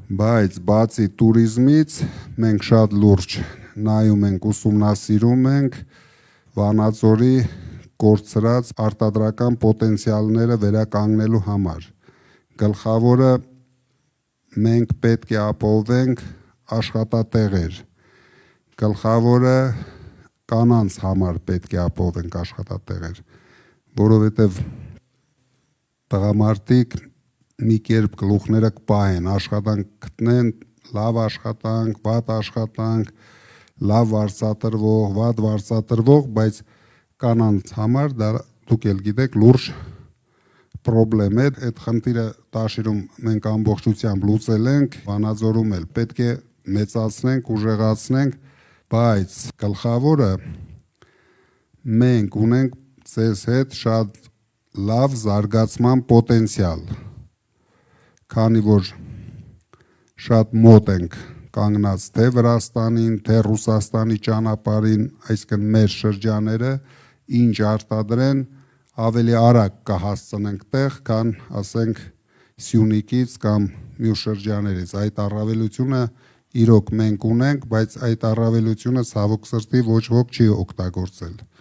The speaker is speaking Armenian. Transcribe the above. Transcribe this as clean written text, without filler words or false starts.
Բայց բացի տուրիզմից մենք շատ լուրջ նայում ենք, ուսումնասիրում ենք Վանաձորի կորցրած արտադրական պոտենցիալները վերականգնելու համար։ Գլխավորը մենք պետք է ապահովենք աշխատատեղեր, գլխավորը կանանց համար պետք է ապահովենք աշխատատեղեր, որովհետև տղամարդիկ մի կերպ գլուխները կպահեն, աշխատանք գտնեն, լավ աշխատանք, վատ աշխատանք, լավ վարձատրվող, վատ վարձատրվող, բայց կանանց համար դա դուք էլ գիտեք լուրջ պրոբլեմ է, այդ խնդիրը Տաշիրում մենք ամբողջությամբ լուծել ենք, Վանաձորում էլ պետք է մեծացնենք, ուժեղացնենք, բայց գլխավորը մենք ունենք ձեզ հետ շատ լավ զարգացման պոտենցիալ, քանի որ շատ մոտ ենք կանգնած թե Վրաստանին, թե Ռուսաստանի ճանապարհին, այսինքն մեր շրջանները ինչ արտադրեն, ավելի արագ կհասցնենք տեղ, քան ասենք Սյունիքից կամ մյուս շրջաններից։ Այդ առավելությունը իրոք մենք ունենք, բայց այդ առավելությունը ցավոք սրտի ոչ ոք չի օգտագործել։